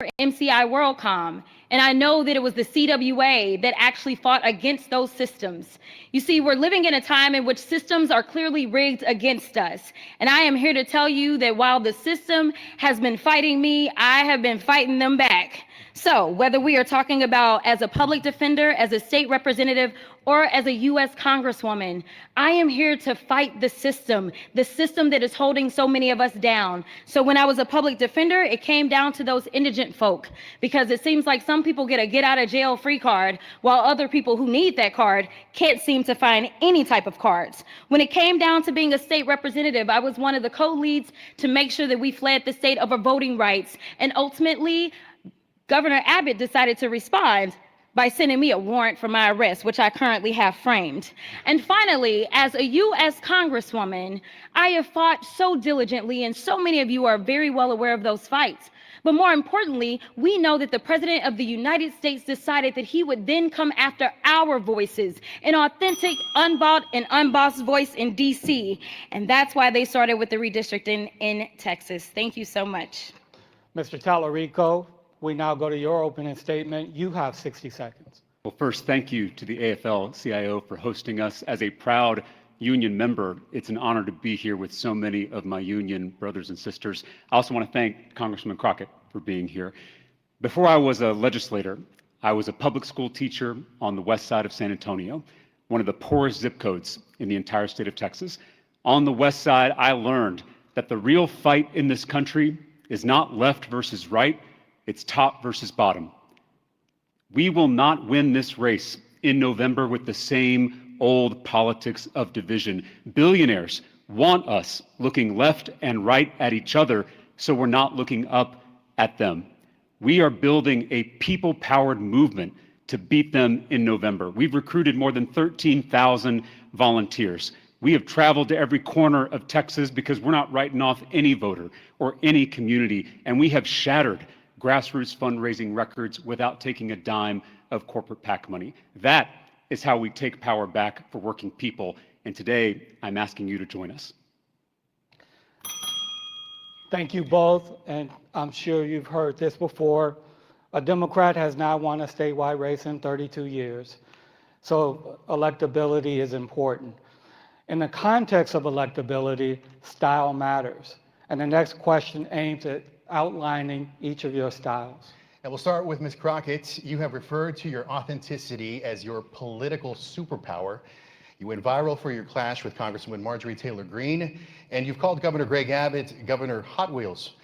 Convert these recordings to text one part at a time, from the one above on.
MCI WorldCom, and I know that it was the CWA that actually fought against those systems. You see, we're living in a time in which systems are clearly rigged against us, and I am here to tell you that while the system has been fighting me, I have been fighting them back. So whether we are talking about as a public defender, as a state representative, or as a U.S. Congresswoman, I am here to fight the system that is holding so many of us down. So when I was a public defender, it came down to those indigent folk, because it seems like some people get a get out of jail free card, while other people who need that card can't seem to find any type of cards. When it came down to being a state representative, I was one of the co-leads to make sure that we fled the state over voting rights, and ultimately, Governor Abbott decided to respond by sending me a warrant for my arrest, which I currently have framed. And finally, as a U.S. Congresswoman, I have fought so diligently, and so many of you are very well aware of those fights. But more importantly, we know that the President of the United States decided that he would then come after our voices, an authentic, unbought, and unbossed voice in D.C. And that's why they started with the redistricting in Texas. Thank you so much. Mr. Talarico, we now go to your opening statement. You have 60 seconds. Well, first, thank you to the AFL-CIO for hosting us. As a proud union member, it's an honor to be here with so many of my union brothers and sisters. I also want to thank Congressman Crockett for being here. Before I was a legislator, I was a public school teacher on the west side of San Antonio, one of the poorest zip codes in the entire state of Texas. On the west side, I learned that the real fight in this country is not left versus right, it's top versus bottom. We will not win this race in November with the same old politics of division. Billionaires want us looking left and right at each other, so we're not looking up at them. We are building a people-powered movement to beat them in November. We've recruited more than 13,000 volunteers. We have traveled to every corner of Texas because we're not writing off any voter or any community, and we have shattered grassroots fundraising records without taking a dime of corporate PAC money. That is how we take power back for working people, and today I'm asking you to join us. Thank you both, and I'm sure you've heard this before. A Democrat has not won a statewide race in 32 years, so electability is important. In the context of electability, style matters, and the next question aims at outlining each of your styles. And we'll start with Ms. Crockett. You have referred to your authenticity as your political superpower. You went viral for your clash with Congresswoman Marjorie Taylor Greene, and you've called Governor Greg Abbott Governor Hot Wheels.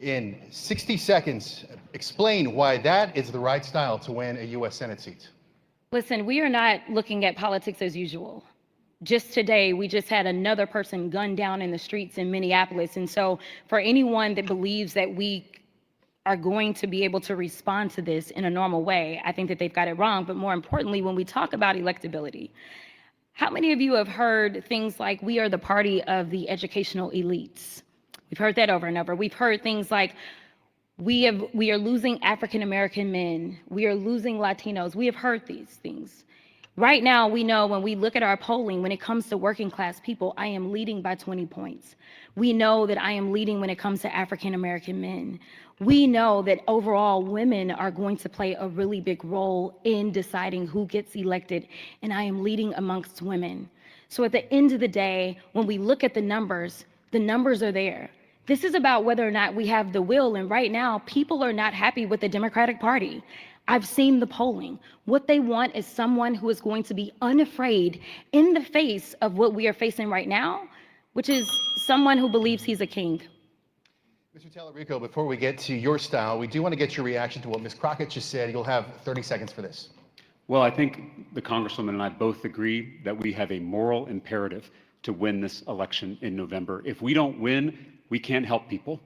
In 60 seconds, explain why that is the right style to win a U.S. Senate seat. Listen, we are not looking at politics as usual. Just today, we just had another person gunned down in the streets in Minneapolis. And so for anyone that believes that we are going to be able to respond to this in a normal way, I think that they've got it wrong. But more importantly, when we talk about electability, how many of you have heard things like, we are the party of the educational elites? We've heard that over and over. We've heard things like, we are losing African-American men. We are losing Latinos. We have heard these things. Right now, we know when we look at our polling, when it comes to working class people, I am leading by 20 points. We know that I am leading when it comes to African American men. We know that overall women are going to play a really big role in deciding who gets elected, and I am leading amongst women. So at the end of the day, when we look at the numbers are there. This is about whether or not we have the will, and right now, people are not happy with the Democratic Party. I've seen the polling. What they want is someone who is going to be unafraid in the face of what we are facing right now, which is someone who believes he's a king. Mr. Talarico, before we get to your style, we do want to get your reaction to what Ms. Crockett just said. You'll have 30 seconds for this. Well, I think the Congresswoman and I both agree that we have a moral imperative to win this election in November. If we don't win, we can't help people.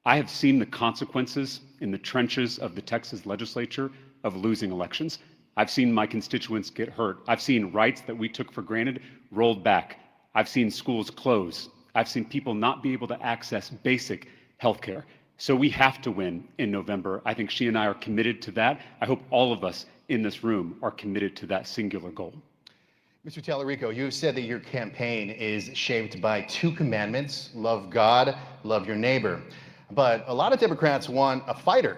I have seen the consequences in the trenches of the Texas legislature of losing elections. I've seen my constituents get hurt. I've seen rights that we took for granted rolled back. I've seen schools close. I've seen people not be able to access basic health care. So we have to win in November. I think she and I are committed to that. I hope all of us in this room are committed to that singular goal. Mr. Talarico, you said that your campaign is shaped by two commandments: love God, love your neighbor. But a lot of Democrats want a fighter.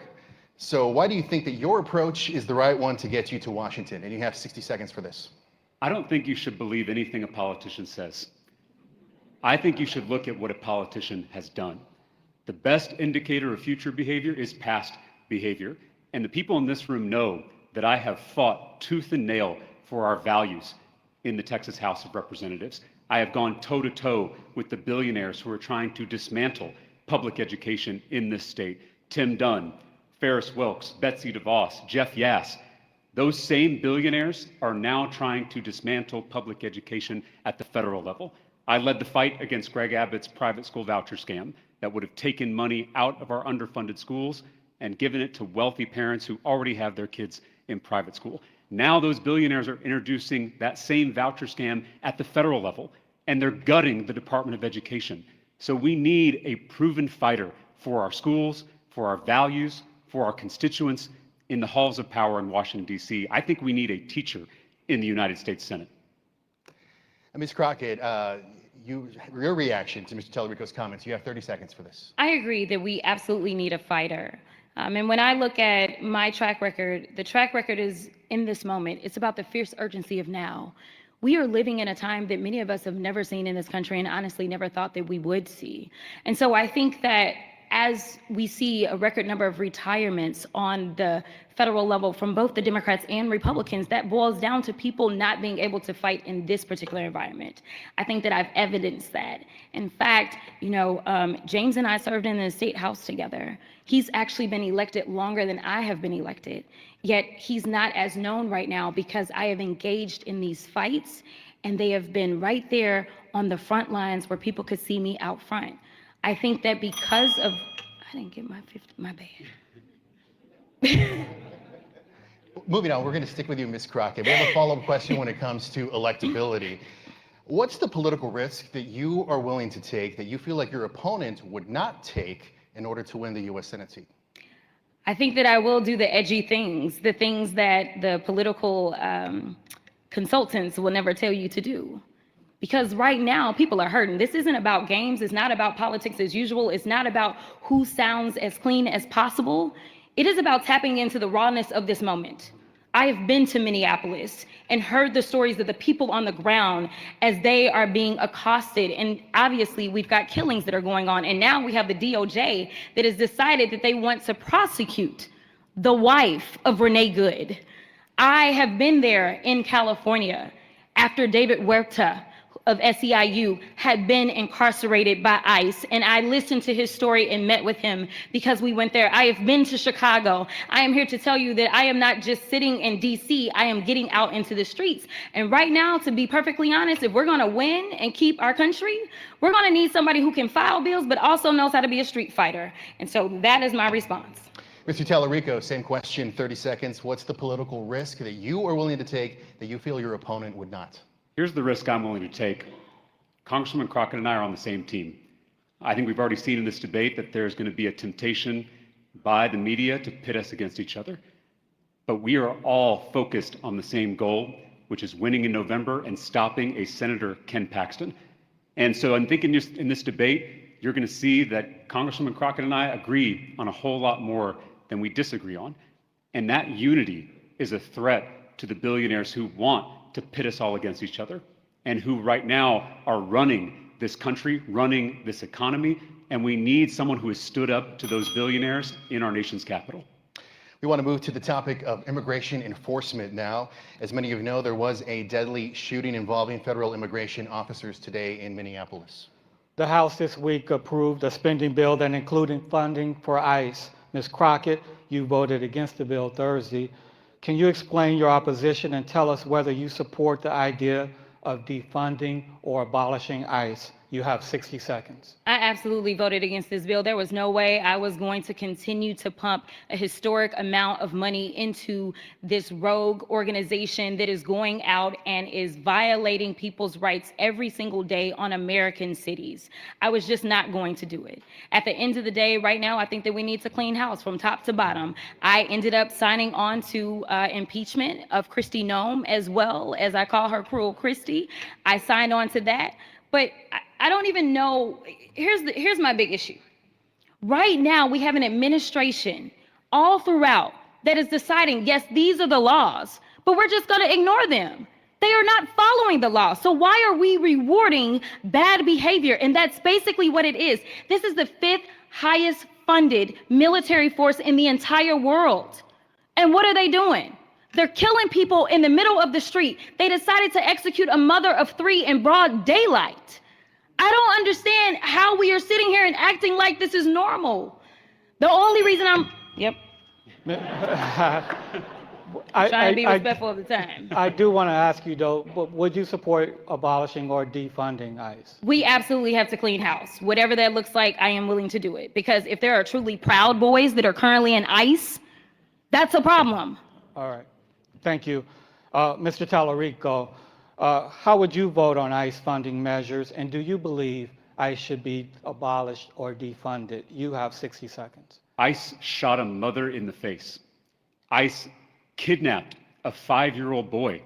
So why do you think that your approach is the right one to get you to Washington? And you have 60 seconds for this. I don't think you should believe anything a politician says. I think you should look at what a politician has done. The best indicator of future behavior is past behavior. And the people in this room know that I have fought tooth and nail for our values in the Texas House of Representatives. I have gone toe-to-toe with the billionaires who are trying to dismantle public education in this state. Tim Dunn, Ferris Wilks, Betsy DeVos, Jeff Yass. Those same billionaires are now trying to dismantle public education at the federal level. I led the fight against Greg Abbott's private school voucher scam that would have taken money out of our underfunded schools and given it to wealthy parents who already have their kids in private school. Now those billionaires are introducing that same voucher scam at the federal level, and they're gutting the Department of Education. So we need a proven fighter for our schools, for our values, for our constituents in the halls of power in Washington, D.C. I think we need a teacher in the United States Senate. Ms. Crockett, your reaction to Mr. Talarico's comments, you have 30 seconds for this. I agree that we absolutely need a fighter. And when I look at my track record, the track record is in this moment. It's about the fierce urgency of now. We are living in a time that many of us have never seen in this country and honestly never thought that we would see. And so I think that as we see a record number of retirements on the federal level from both the Democrats and Republicans, that boils down to people not being able to fight in this particular environment. I think that I've evidenced that. In fact, James and I served in the state house together. He's actually been elected longer than I have been elected, yet he's not as known right now because I have engaged in these fights and they have been right there on the front lines where people could see me out front. I think that because of, I didn't get my 50, my bad. Moving on, we're going to stick with you, Ms. Crockett. We have a follow-up question when it comes to electability. What's the political risk that you are willing to take that you feel like your opponent would not take in order to win the U.S. Senate seat? I think that I will do the edgy things, the things that the political consultants will never tell you to do. Because right now, people are hurting. This isn't about games. It's not about politics as usual. It's not about who sounds as clean as possible. It is about tapping into the rawness of this moment. I have been to Minneapolis and heard the stories of the people on the ground as they are being accosted. And obviously, we've got killings that are going on. And now we have the DOJ that has decided that they want to prosecute the wife of Renee Good. I have been there in California after David Huerta of SEIU had been incarcerated by ICE, and I listened to his story and met with him because we went there. I have been to Chicago. I am here to tell you that I am not just sitting in DC, I am getting out into the streets. And right now, to be perfectly honest, if we're gonna win and keep our country, we're gonna need somebody who can file bills, but also knows how to be a street fighter. And so that is my response. Mr. Talarico, same question, 30 seconds. What's the political risk that you are willing to take that you feel your opponent would not? Here's the risk I'm willing to take. Congresswoman Crockett and I are on the same team. I think we've already seen in this debate that there's going to be a temptation by the media to pit us against each other. But we are all focused on the same goal, which is winning in November and stopping a Senator Ken Paxton. And so I'm thinking just in this debate, you're going to see that Congresswoman Crockett and I agree on a whole lot more than we disagree on. And that unity is a threat to the billionaires who want to pit us all against each other and who right now are running this country, running this economy, and we need someone who has stood up to those billionaires in our nation's capital. We want to move to the topic of immigration enforcement now. As many of you know, there was a deadly shooting involving federal immigration officers today in Minneapolis. The House this week approved a spending bill that included funding for ICE. Ms. Crockett, you voted against the bill Thursday. Can you explain your opposition and tell us whether you support the idea of defunding or abolishing ICE? You have 60 seconds. I absolutely voted against this bill. There was no way I was going to continue to pump a historic amount of money into this rogue organization that is going out and is violating people's rights every single day on American cities. I was just not going to do it. At the end of the day, right now, I think that we need to clean house from top to bottom. I ended up signing on to impeachment of Kristi Noem, as well as I call her Cruel Kristi. I signed on to that. But I don't even know, here's my big issue. Right now, we have an administration all throughout that is deciding, yes, these are the laws, but we're just going to ignore them. They are not following the law. So why are we rewarding bad behavior? And that's basically what it is. This is the 5th highest funded military force in the entire world. And what are they doing? They're killing people in the middle of the street. They decided to execute a mother of 3 in broad daylight. I don't understand how we are sitting here and acting like this is normal. The only reason yep. Trying to be respectful of the time. I do want to ask you though, would you support abolishing or defunding ICE? We absolutely have to clean house. Whatever that looks like, I am willing to do it. Because if there are truly Proud Boys that are currently in ICE, that's a problem. All right, thank you. Mr. Talarico, how would you vote on ICE funding measures, and do you believe ICE should be abolished or defunded? You have 60 seconds. ICE shot a mother in the face. ICE kidnapped a 5-year-old boy.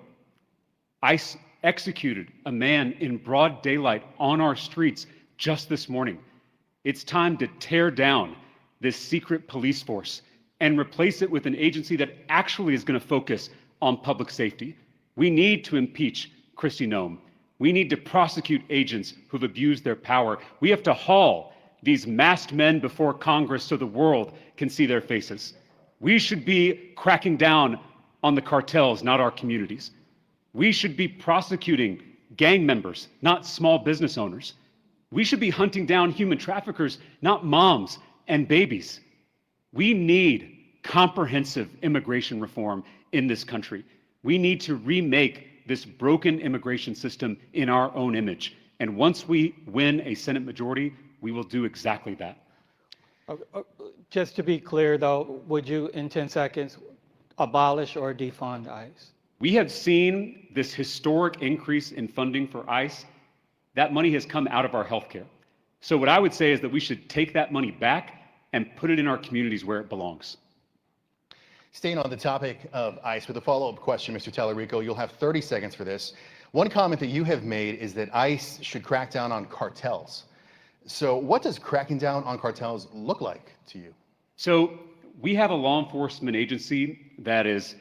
ICE executed a man in broad daylight on our streets just this morning. It's time to tear down this secret police force and replace it with an agency that actually is going to focus on public safety. We need to impeach Kristi Noem. We need to prosecute agents who've abused their power. We have to haul these masked men before Congress so the world can see their faces. We should be cracking down on the cartels, not our communities. We should be prosecuting gang members, not small business owners. We should be hunting down human traffickers, not moms and babies. We need comprehensive immigration reform in this country. We need to remake this broken immigration system in our own image. And once we win a Senate majority, we will do exactly that. Just to be clear, though, would you, in 10 seconds, abolish or defund ICE? We have seen this historic increase in funding for ICE. That money has come out of our healthcare. So what I would say is that we should take that money back and put it in our communities where it belongs. Staying on the topic of ICE, with a follow-up question, Mr. Talarico, you'll have 30 seconds for this. One comment that you have made is that ICE should crack down on cartels. So what does cracking down on cartels look like to you? So we have a law enforcement agency that is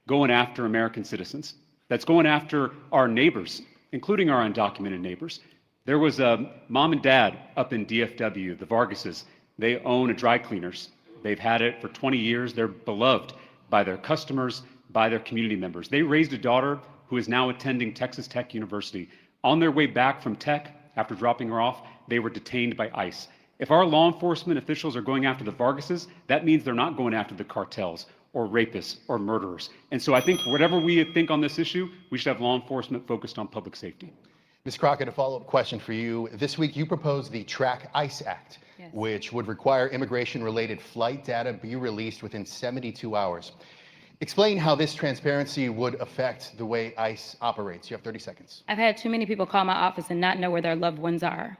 going after American citizens, that's going after our neighbors, including our undocumented neighbors. There was a mom and dad up in DFW, the Vargases. They own a dry cleaners. They've had it for 20 years. They're beloved by their customers, by their community members. They raised a daughter who is now attending Texas Tech University. On their way back from Tech, after dropping her off, they were detained by ICE. If our law enforcement officials are going after the Vargases, that means they're not going after the cartels or rapists or murderers. And so I think whatever we think on this issue, we should have law enforcement focused on public safety. Ms. Crockett, a follow-up question for you. This week you proposed the Track ICE Act, Yes. which would require immigration-related flight data be released within 72 hours. Explain how this transparency would affect the way ICE operates. You have 30 seconds. I've had too many people call my office and not know where their loved ones are.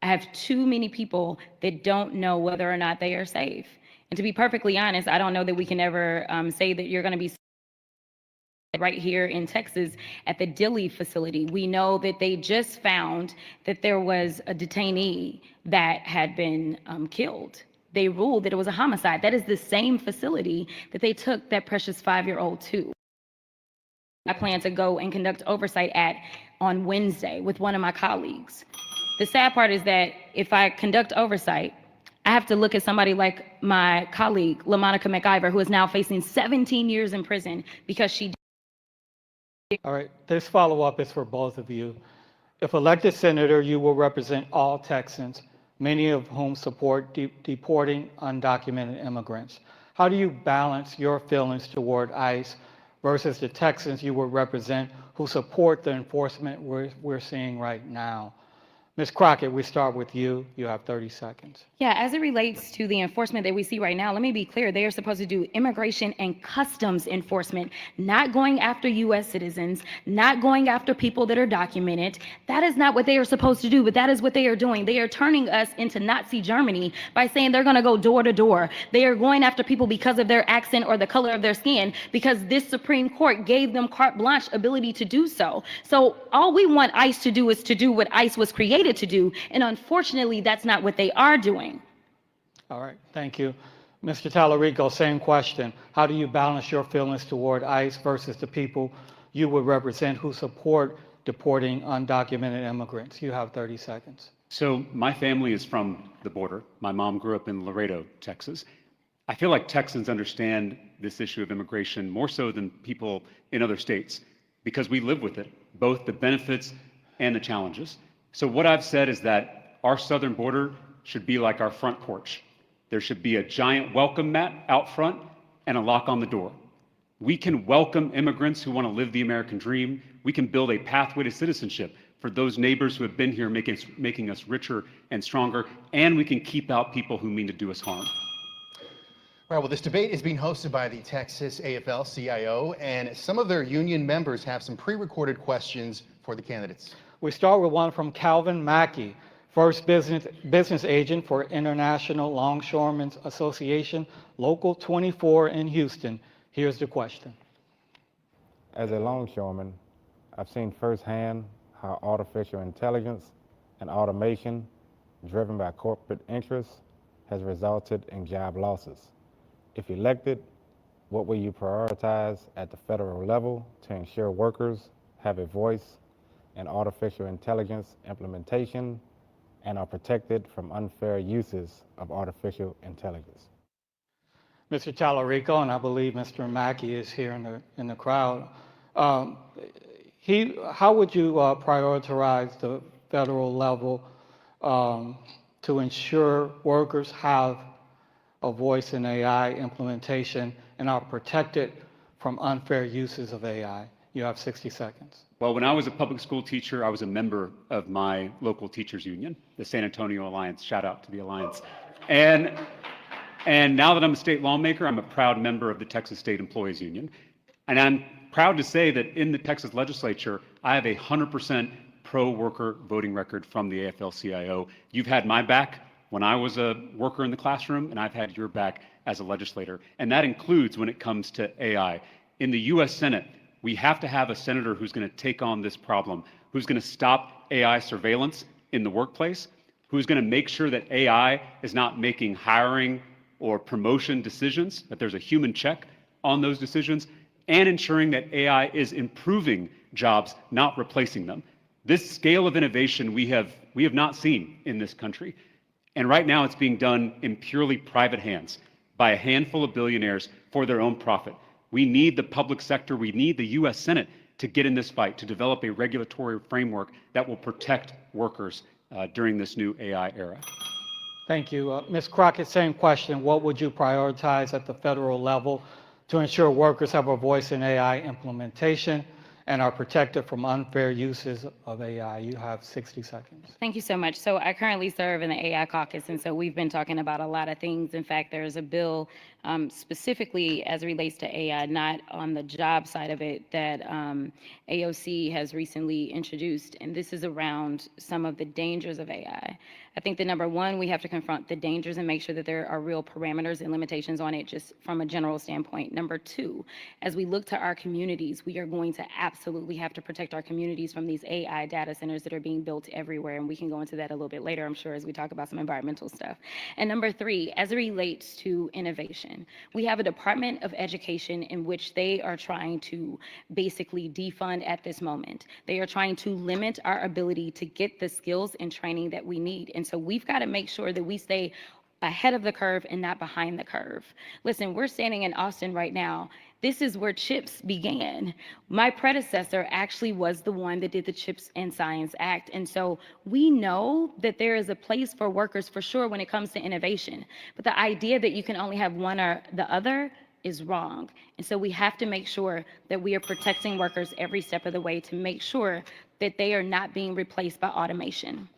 I have too many people that don't know whether or not they are safe. And to be perfectly honest, I don't know that we can ever say that you're going to be right here in Texas at the Dilley facility. We know that they just found that there was a detainee that had been killed. They ruled that it was a homicide. That is the same facility that they took that precious 5-year-old to. I plan to go and conduct oversight at on Wednesday with one of my colleagues. The sad part is that if I conduct oversight, I have to look at somebody like my colleague, LaMonica McIver, who is now facing 17 years in prison because she. All right, this follow-up is for both of you. If elected senator, you will represent all Texans, many of whom support deporting undocumented immigrants. How do you balance your feelings toward ICE versus the Texans you will represent who support the enforcement we're seeing right now? Ms. Crockett, we start with you. You have 30 seconds. Yeah, as it relates to the enforcement that we see right now, let me be clear. They are supposed to do immigration and customs enforcement, not going after U.S. citizens, not going after people that are documented. That is not what they are supposed to do, but that is what they are doing. They are turning us into Nazi Germany by saying they're going to go door to door. They are going after people because of their accent or the color of their skin, because this Supreme Court gave them carte blanche ability to do so. So all we want ICE to do is to do what ICE was created to do, and unfortunately, that's not what they are doing. All right, thank you. Mr. Talarico, same question. How do you balance your feelings toward ICE versus the people you would represent who support deporting undocumented immigrants? You have 30 seconds. So my family is from the border. My mom grew up in Laredo, Texas. I feel like Texans understand this issue of immigration more so than people in other states because we live with it, both the benefits and the challenges. So what I've said is that our southern border should be like our front porch. There should be a giant welcome mat out front and a lock on the door. We can welcome immigrants who want to live the American dream. We can build a pathway to citizenship for those neighbors who have been here making us richer and stronger, and we can keep out people who mean to do us harm. All right, well, this debate is being hosted by the Texas AFL-CIO, and some of their union members have some pre-recorded questions for the candidates. We start with one from Calvin Mackey, first business agent for International Longshoremen's Association, Local 24 in Houston. Here's the question. As a longshoreman, I've seen firsthand how artificial intelligence and automation driven by corporate interests has resulted in job losses. If elected, what will you prioritize at the federal level to ensure workers have a voice in artificial intelligence implementation and are protected from unfair uses of artificial intelligence? Mr. Talarico, and I believe Mr. Mackey is here in the crowd. How would you prioritize the federal level to ensure workers have a voice in AI implementation and are protected from unfair uses of AI? You have 60 seconds. Well, when I was a public school teacher, I was a member of my local teachers union, the San Antonio Alliance. Shout out to the Alliance. And now that I'm a state lawmaker, I'm a proud member of the Texas State Employees Union. And I'm proud to say that in the Texas legislature, I have a 100% pro-worker voting record from the AFL-CIO. You've had my back when I was a worker in the classroom, and I've had your back as a legislator. And that includes when it comes to AI. In the US Senate, we have to have a senator who's going to take on this problem, who's going to stop AI surveillance in the workplace, who's going to make sure that AI is not making hiring or promotion decisions, that there's a human check on those decisions, and ensuring that AI is improving jobs, not replacing them. This scale of innovation we have not seen in this country. And right now it's being done in purely private hands by a handful of billionaires for their own profit. We need the public sector, we need the US Senate to get in this fight, to develop a regulatory framework that will protect workers during this new AI era. Thank you. Ms. Crockett, same question. What would you prioritize at the federal level to ensure workers have a voice in AI implementation and are protected from unfair uses of AI? You have 60 seconds. Thank you so much. So I currently serve in the AI caucus, and so we've been talking about a lot of things. In fact, there's a bill specifically as it relates to AI, not on the job side of it, that AOC has recently introduced, and this is around some of the dangers of AI. I think that number one, we have to confront the dangers and make sure that there are real parameters and limitations on it just from a general standpoint. Number two, as we look to our communities, we are going to absolutely have to protect our communities from these AI data centers that are being built everywhere, and we can go into that a little bit later, I'm sure, as we talk about some environmental stuff. And number three, as it relates to innovation, we have a Department of Education in which they are trying to basically defund at this moment. They are trying to limit our ability to get the skills and training that we need. And so we've got to make sure that we stay ahead of the curve and not behind the curve. Listen, we're standing in Austin right now. This is where CHIPS began. My predecessor actually was the one that did the CHIPS and Science Act. And so we know that there is a place for workers for sure when it comes to innovation. But the idea that you can only have one or the other is wrong. And so we have to make sure that we are protecting workers every step of the way to make sure that they are not being replaced by automation.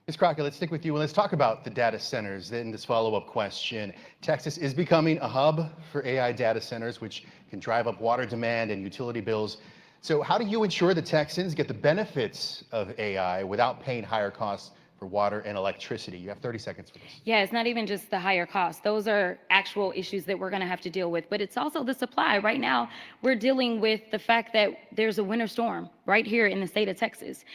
Ms. Crockett, let's stick with you and let's talk about the data centers in this follow-up question. Texas is becoming a hub for AI data centers, which can drive up water demand and utility bills. So how do you ensure the Texans get the benefits of AI without paying higher costs for water and electricity? You have 30 seconds for this. Yeah, it's not even just the higher costs. Those are actual issues that we're going to have to deal with, but it's also the supply. Right now, we're dealing with the fact that there's a winter storm right here in the state of Texas.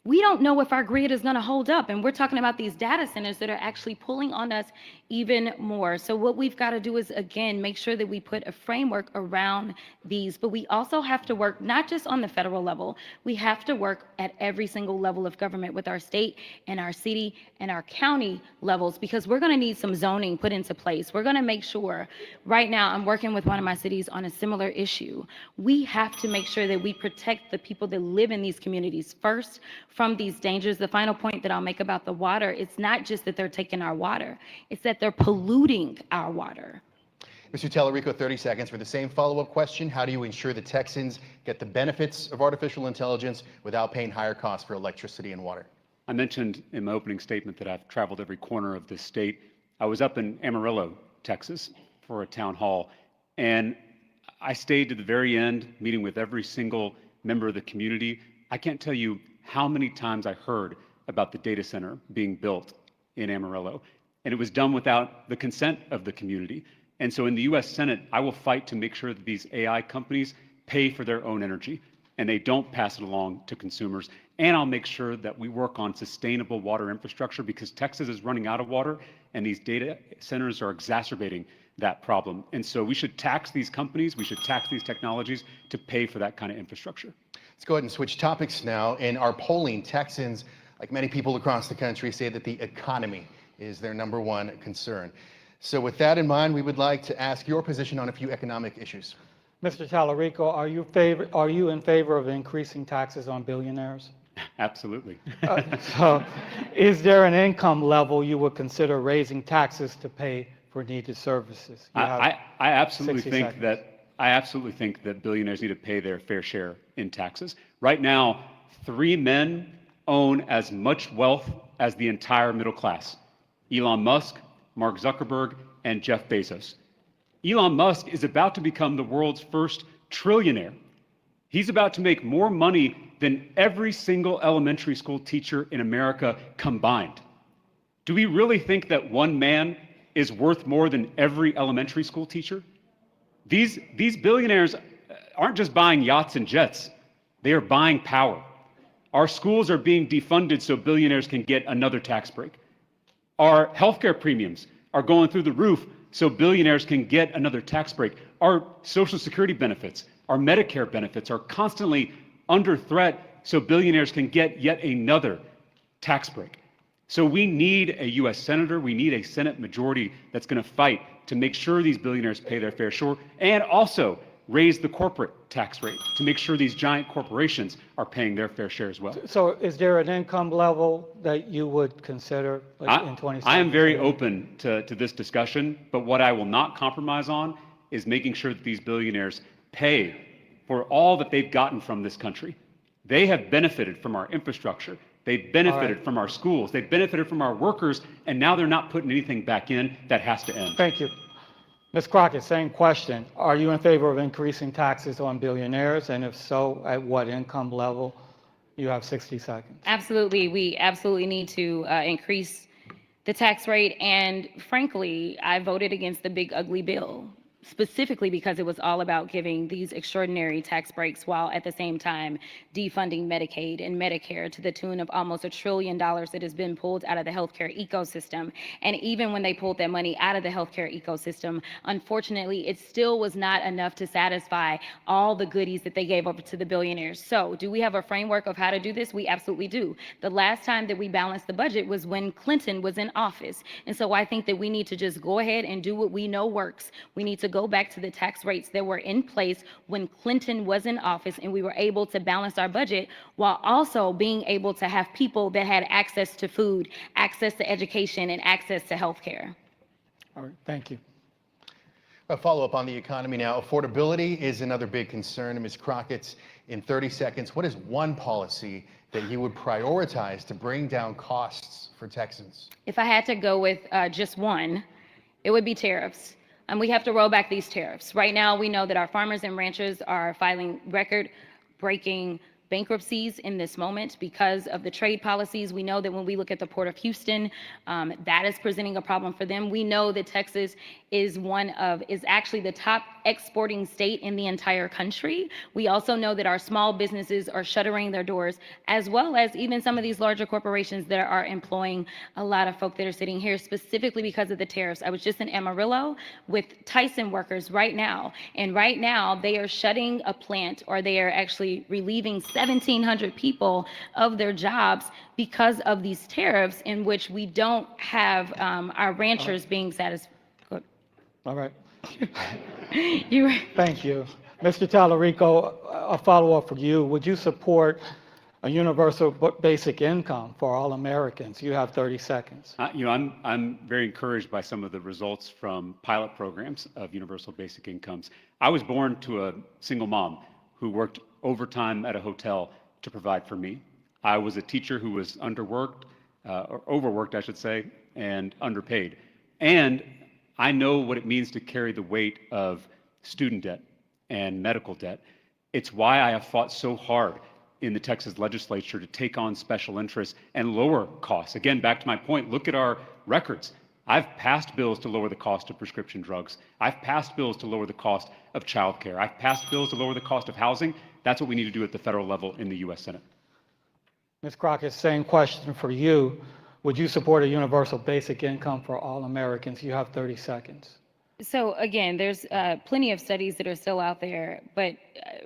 we don't know if our grid is going to hold up. And we're talking about these data centers that are actually pulling on us even more. So what we've got to do is, again, make sure that we put a framework around these, but we also have to work not just on the federal level, we have to work at every single level of government with our state and our city and our county levels, because we're going to need some zoning put into place. We're going to make sure, right now, I'm working with one of my cities on a similar issue. We have to make sure that we protect the people that live in these communities first from these dangers. The final point that I'll make about the water, it's not just that they're taking our water, it's that they're polluting our water. Mr. Talarico, 30 seconds for the same follow-up question. How do you ensure the Texans get the benefits of artificial intelligence without paying higher costs for electricity and water? I mentioned in my opening statement that I've traveled every corner of this state. I was up in Amarillo, Texas, for a town hall, and I stayed to the very end, meeting with every single member of the community. I can't tell you how many times I heard about the data center being built in Amarillo, and it was done without the consent of the community. And so in the US Senate, I will fight to make sure that these AI companies pay for their own energy and they don't pass it along to consumers. And I'll make sure that we work on sustainable water infrastructure, because Texas is running out of water and these data centers are exacerbating that problem. And so we should tax these companies, we should tax these technologies to pay for that kind of infrastructure. Let's go ahead and switch topics now. In our polling, Texans, like many people across the country, say that the economy is their #1 concern. So with that in mind, we would like to ask your position on a few economic issues. Mr. Talarico, are you in favor of increasing taxes on billionaires? Absolutely. So is there an income level you would consider raising taxes to pay for needed services? I absolutely 60 think seconds. that billionaires need to pay their fair share in taxes. Right now, 3 men own as much wealth as the entire middle class: Elon Musk, Mark Zuckerberg, and Jeff Bezos. Elon Musk is about to become the world's first trillionaire. He's about to make more money than every single elementary school teacher in America combined. Do we really think that one man is worth more than every elementary school teacher? These billionaires aren't just buying yachts and jets, they are buying power. Our schools are being defunded so billionaires can get another tax break. Our healthcare premiums are going through the roof so billionaires can get another tax break. Our Social Security benefits, our Medicare benefits are constantly under threat so billionaires can get yet another tax break. So we need a US senator, we need a Senate majority that's going to fight to make sure these billionaires pay their fair share, and also raise the corporate tax rate to make sure these giant corporations are paying their fair share as well. So is there an income level that you would consider in 2017? I am very open to this discussion, but what I will not compromise on is making sure that these billionaires pay for all that they've gotten from this country. They have benefited from our infrastructure. They've benefited from our schools. They've benefited from our workers, and now they're not putting anything back in. That has to end. Thank you. Ms. Crockett, same question. Are you in favor of increasing taxes on billionaires? And if so, at what income level? You have 60 seconds. Absolutely. We absolutely need to increase the tax rate. And frankly, I voted against the big ugly bill, specifically because it was all about giving these extraordinary tax breaks while at the same time defunding Medicaid and Medicare to the tune of almost $1 trillion that has been pulled out of the healthcare ecosystem. And even when they pulled that money out of the healthcare ecosystem, unfortunately, it still was not enough to satisfy all the goodies that they gave over to the billionaires. So do we have a framework of how to do this? We absolutely do. The last time that we balanced the budget was when Clinton was in office. And so I think that we need to just go ahead and do what we know works. We need to go back to the tax rates that were in place when Clinton was in office, and we were able to balance our budget while also being able to have people that had access to food, access to education, and access to health care. All right, thank you. A follow-up on the economy now. Affordability is another big concern. Ms. Crockett, in 30 seconds, what is one policy that you would prioritize to bring down costs for Texans? If I had to go with just one, it would be tariffs. And we have to roll back these tariffs. Right now, we know that our farmers and ranchers are filing record-breaking bankruptcies in this moment because of the trade policies. We know that when we look at the Port of Houston, that is presenting a problem for them. We know that Texas is actually the top exporting state in the entire country. We also know that our small businesses are shuttering their doors, as well as even some of these larger corporations that are employing a lot of folk that are sitting here specifically because of the tariffs. I was just in Amarillo with Tyson workers right now, and right now they are shutting a plant, or they are actually relieving 1,700 people of their jobs because of these tariffs, in which we don't have our ranchers being satisfied. All right. You were. Thank you. Mr. Talarico, a follow-up for you. Would you support a universal basic income for all Americans? You have 30 seconds. I'm very encouraged by some of the results from pilot programs of universal basic incomes. I was born to a single mom who worked overtime at a hotel to provide for me. I was a teacher who was underworked, or overworked, I should say, and underpaid. And I know what it means to carry the weight of student debt and medical debt. It's why I have fought so hard in the Texas legislature to take on special interests and lower costs. Again, back to my point, look at our records. I've passed bills to lower the cost of prescription drugs. I've passed bills to lower the cost of childcare. I've passed bills to lower the cost of housing. That's what we need to do at the federal level in the U.S. Senate. Ms. Crockett, same question for you. Would you support a universal basic income for all Americans? You have 30 seconds. So again, there's plenty of studies that are still out there, but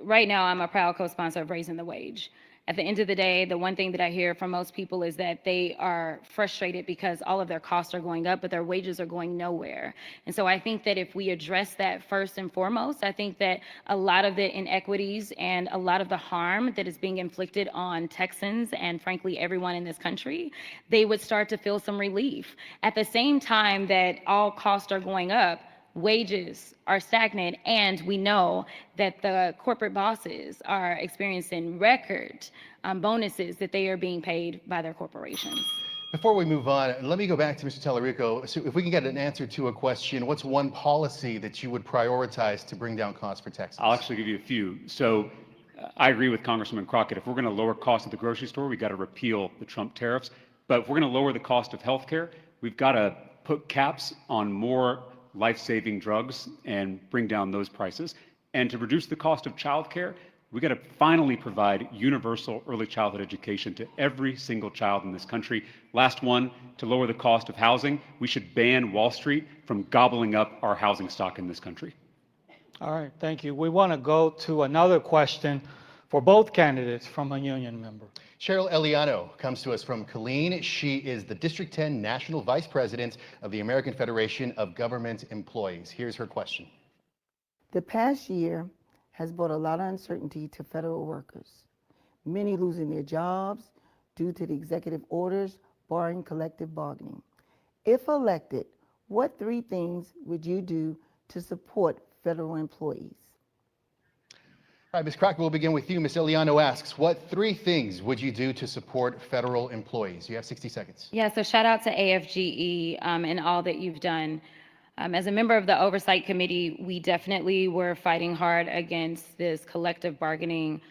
right now I'm a proud co-sponsor of raising the wage. At the end of the day, the one thing that I hear from most people is that they are frustrated because all of their costs are going up, but their wages are going nowhere. And so I think that if we address that first and foremost, I think that a lot of the inequities and a lot of the harm that is being inflicted on Texans and frankly everyone in this country, they would start to feel some relief. At the same time that all costs are going up, wages are stagnant, and we know that the corporate bosses are experiencing record bonuses that they are being paid by their corporations. Before we move on, let me go back to Mr. Talarico. So if we can get an answer to a question, what's one policy that you would prioritize to bring down costs for Texans? I'll actually give you a few. So I agree with Congresswoman Crockett. If we're going to lower costs at the grocery store, we've got to repeal the Trump tariffs. But if we're going to lower the cost of healthcare, we've got to put caps on more life-saving drugs and bring down those prices. And to reduce the cost of childcare, we got to finally provide universal early childhood education to every single child in this country. Last one, to lower the cost of housing, we should ban Wall Street from gobbling up our housing stock in this country. All right, thank you. We want to go to another question for both candidates from a union member. Cheryl Eliano comes to us from Killeen. She is the District 10 National Vice President of the American Federation of Government Employees. Here's her question. The past year has brought a lot of uncertainty to federal workers, many losing their jobs due to the executive orders barring collective bargaining. If elected, what 3 things would you do to support federal employees? All right, Ms. Crockett, we'll begin with you. Ms. Eliano asks, what 3 things would you do to support federal employees? You have 60 seconds. Yeah, so shout out to AFGE and all that you've done. As a member of the Oversight Committee, we definitely were fighting hard against this collective bargaining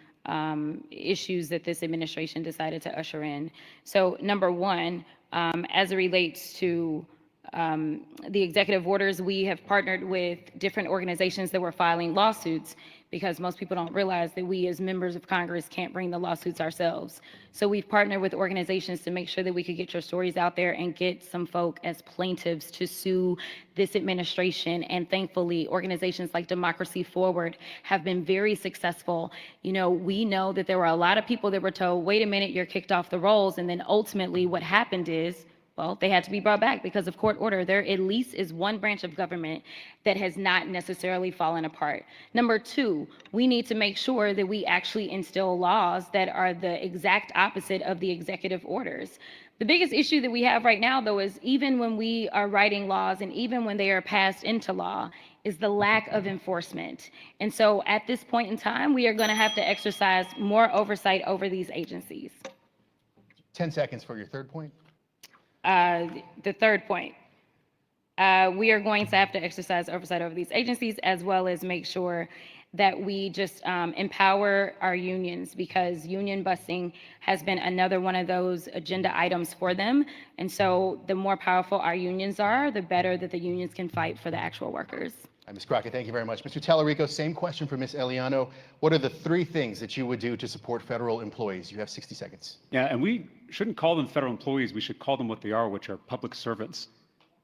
issues that this administration decided to usher in. So number one, as it relates to the executive orders, we have partnered with different organizations that were filing lawsuits, because most people don't realize that we as members of Congress can't bring the lawsuits ourselves. So we've partnered with organizations to make sure that we could get your stories out there and get some folk as plaintiffs to sue this administration. And thankfully, organizations like Democracy Forward have been very successful. You know, we know that there were a lot of people that were told, wait a minute, you're kicked off the rolls. And then ultimately what happened is, well, they had to be brought back because of court order. There at least is one branch of government that has not necessarily fallen apart. Number 2, we need to make sure that we actually instill laws that are the exact opposite of the executive orders. The biggest issue that we have right now, though, is even when we are writing laws and even when they are passed into law, is the lack of enforcement. And so at this point in time, we are going to have to exercise more oversight over these agencies. 10 seconds for your third point. The third point, we are going to have to exercise oversight over these agencies, as well as make sure that we just empower our unions, because union busing has been another one of those agenda items for them. And so the more powerful our unions are, the better that the unions can fight for the actual workers. Ms. Crockett, thank you very much. Mr. Talarico, same question for Ms. Eliano. What are the 3 things that you would do to support federal employees? You have 60 seconds. Yeah, and we shouldn't call them federal employees. We should call them what they are, which are public servants.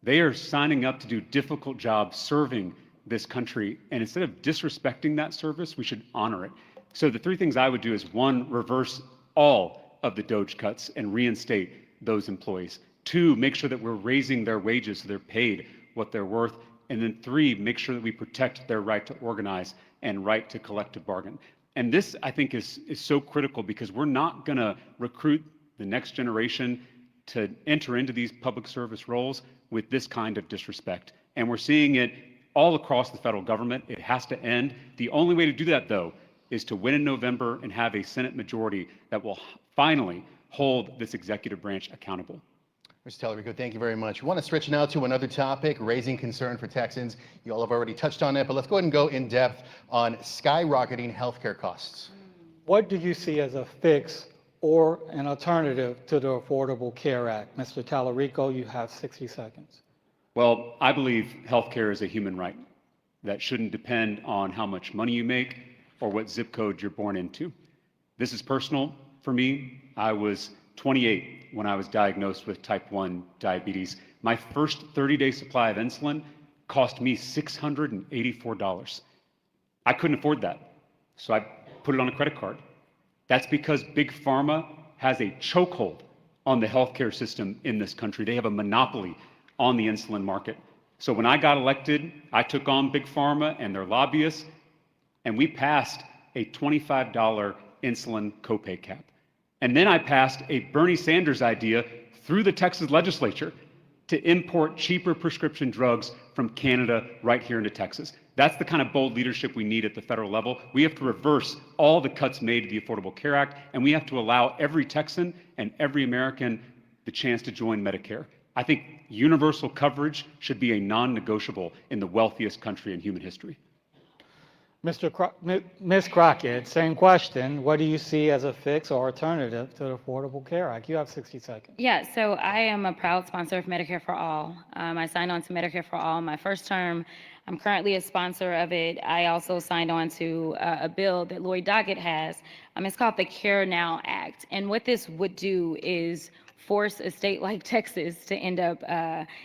They are signing up to do difficult jobs serving this country. And instead of disrespecting that service, we should honor it. So the 3 things I would do is 1, reverse all of the DOGE cuts and reinstate those employees. 2, make sure that we're raising their wages so they're paid what they're worth. And then 3, make sure that we protect their right to organize and right to collective bargain. And this, I think, is so critical, because we're not going to recruit the next generation to enter into these public service roles with this kind of disrespect. And we're seeing it all across the federal government. It has to end. The only way to do that, though, is to win in November and have a Senate majority that will finally hold this executive branch accountable. Mr. Talarico, thank you very much. We want to switch now to another topic, raising concern for Texans. You all have already touched on it, but let's go ahead and go in depth on skyrocketing healthcare costs. What do you see as a fix or an alternative to the Affordable Care Act? Mr. Talarico, you have 60 seconds. Well, I believe healthcare is a human right that shouldn't depend on how much money you make or what zip code you're born into. This is personal for me. I was 28 when I was diagnosed with type 1 diabetes. My first 30-day supply of insulin cost me $684. I couldn't afford that, so I put it on a credit card. That's because Big Pharma has a chokehold on the healthcare system in this country. They have a monopoly on the insulin market. So when I got elected, I took on Big Pharma and their lobbyists, and we passed a $25 insulin copay cap. And then I passed a Bernie Sanders idea through the Texas legislature to import cheaper prescription drugs from Canada right here into Texas. That's the kind of bold leadership we need at the federal level. We have to reverse all the cuts made to the Affordable Care Act, and we have to allow every Texan and every American the chance to join Medicare. I think universal coverage should be a non-negotiable in the wealthiest country in human history. Ms. Crockett, same question. What do you see as a fix or alternative to the Affordable Care Act? You have 60 seconds. Yeah, so I am a proud sponsor of Medicare for All. I signed on to Medicare for All my first term. I'm currently a sponsor of it. I also signed on to a bill that Lloyd Doggett has. It's called the Care Now Act. And what this would do is force a state like Texas to end up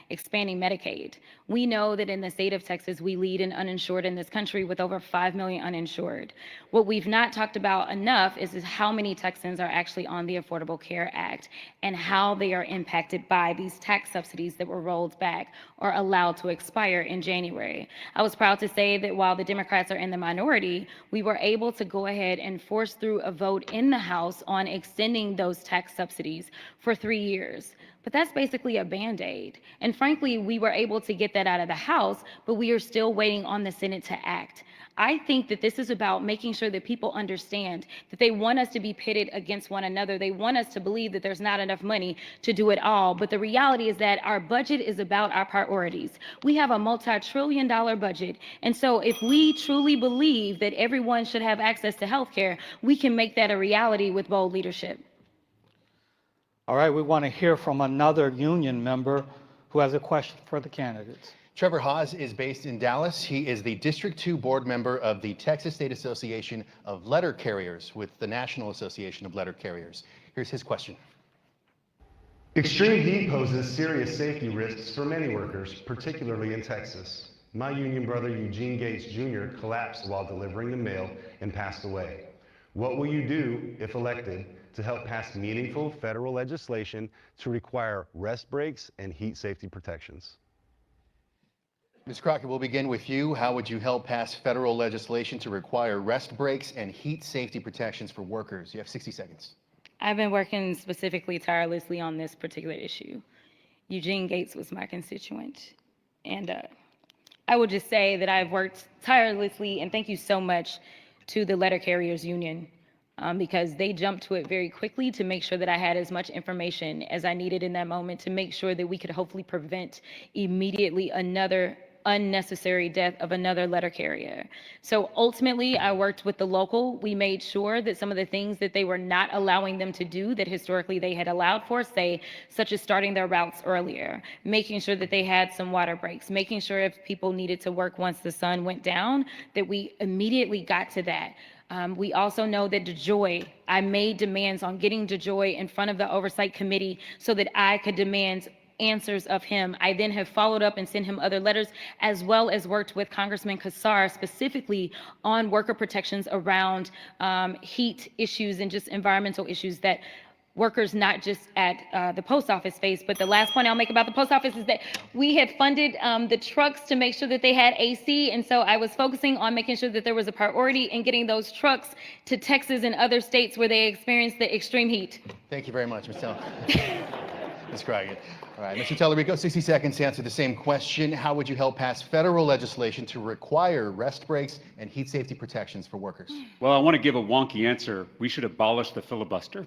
expanding Medicaid. We know that in the state of Texas, we lead in uninsured in this country with over 5 million uninsured. What we've not talked about enough is how many Texans are actually on the Affordable Care Act and how they are impacted by these tax subsidies that were rolled back or allowed to expire in January. I was proud to say that while the Democrats are in the minority, we were able to go ahead and force through a vote in the House on extending those tax subsidies for 3 years. But that's basically a Band-Aid. And frankly, we were able to get that out of the House, but we are still waiting on the Senate to act. I think that this is about making sure that people understand that they want us to be pitted against one another. They want us to believe that there's not enough money to do it all. But the reality is that our budget is about our priorities. We have a multi-trillion-dollar budget. And so if we truly believe that everyone should have access to health care, we can make that a reality with bold leadership. All right, we want to hear from another union member who has a question for the candidates. Trevor Haas is based in Dallas. He is the District 2 board member of the Texas State Association of Letter Carriers with the National Association of Letter Carriers. Here's his question. Extreme heat poses serious safety risks for many workers, particularly in Texas. My union brother Eugene Gates Jr. collapsed while delivering the mail and passed away. What will you do, if elected, to help pass meaningful federal legislation to require rest breaks and heat safety protections? Ms. Crockett, we'll begin with you. How would you help pass federal legislation to require rest breaks and heat safety protections for workers? You have 60 seconds. I've been working specifically tirelessly on this particular issue. Eugene Gates was my constituent. And I would just say that I've worked tirelessly, and thank you so much to the Letter Carriers Union. Because they jumped to it very quickly to make sure that I had as much information as I needed in that moment to make sure that we could hopefully prevent immediately another unnecessary death of another letter carrier. So ultimately, I worked with the local. We made sure that some of the things that they were not allowing them to do that historically they had allowed for, say, such as starting their routes earlier, making sure that they had some water breaks, making sure if people needed to work once the sun went down, that we immediately got to that. We also know that DeJoy, I made demands on getting DeJoy in front of the oversight committee so that I could demand answers of him. I then have followed up and sent him other letters, as well as worked with Congressman Kassar specifically on worker protections around heat issues and just environmental issues that workers not just at the post office face. But the last point I'll make about the post office is that we had funded the trucks to make sure that they had AC, and so I was focusing on making sure that there was a priority in getting those trucks to Texas and other states where they experience the extreme heat. Thank you very much, Ms. Ms. Crockett. All right, Mr. Talarico, 60 seconds to answer the same question. How would you help pass federal legislation to require rest breaks and heat safety protections for workers? Well, I want to give a wonky answer. We should abolish the filibuster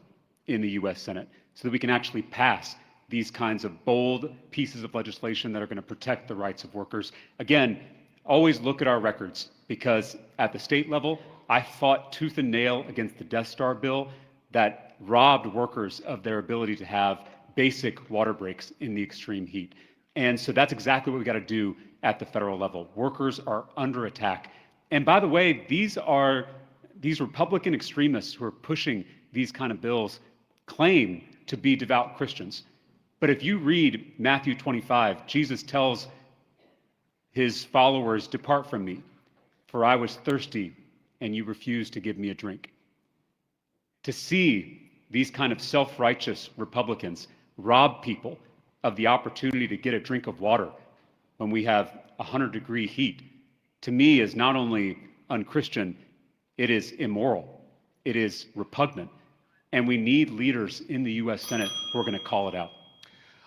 in the U.S. Senate so that we can actually pass these kinds of bold pieces of legislation that are going to protect the rights of workers. Again, always look at our records, because at the state level, I fought tooth and nail against the Death Star bill that robbed workers of their ability to have basic water breaks in the extreme heat. And so that's exactly what we got to do at the federal level. Workers are under attack. And by the way, these Republican extremists who are pushing these kind of bills claim to be devout Christians. But if you read Matthew 25, Jesus tells his followers, "Depart from me, for I was thirsty, and you refused to give me a drink." To see these kind of self-righteous Republicans rob people of the opportunity to get a drink of water when we have 100-degree heat, to me is not only unchristian, it is immoral, it is repugnant, and we need leaders in the U.S. Senate who are going to call it out.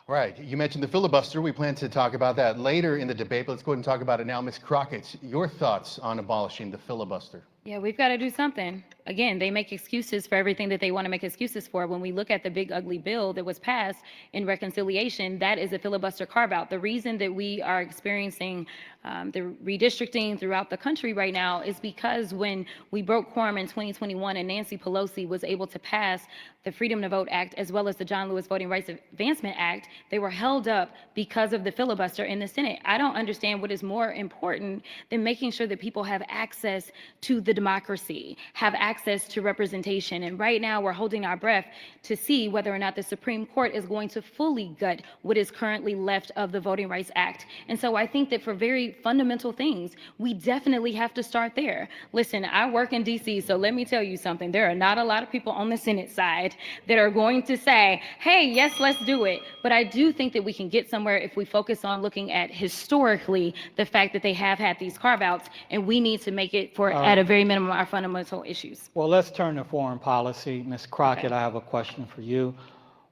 All right, you mentioned the filibuster. We plan to talk about that later in the debate, but let's go ahead and talk about it now. Ms. Crockett, your thoughts on abolishing the filibuster? Yeah, we've got to do something. Again, they make excuses for everything that they want to make excuses for. When we look at the big ugly bill that was passed in reconciliation, that is a filibuster carve out. The reason that we are experiencing the redistricting throughout the country right now is because when we broke quorum in 2021 and Nancy Pelosi was able to pass the Freedom to Vote Act as well as the John Lewis Voting Rights Advancement Act, they were held up because of the filibuster in the Senate. I don't understand what is more important than making sure that people have access to the democracy, have access to representation. And right now we're holding our breath to see whether or not the Supreme Court is going to fully gut what is currently left of the Voting Rights Act. And so I think that for very fundamental things, we definitely have to start there. Listen, I work in DC, so let me tell you something. There are not a lot of people on the Senate side that are going to say, hey, yes, let's do it. But I do think that we can get somewhere if we focus on looking at historically the fact that they have had these carve-outs, and we need to make it for, at a very minimum, our fundamental issues. Well, let's turn to foreign policy. Ms. Crockett, I have a question for you.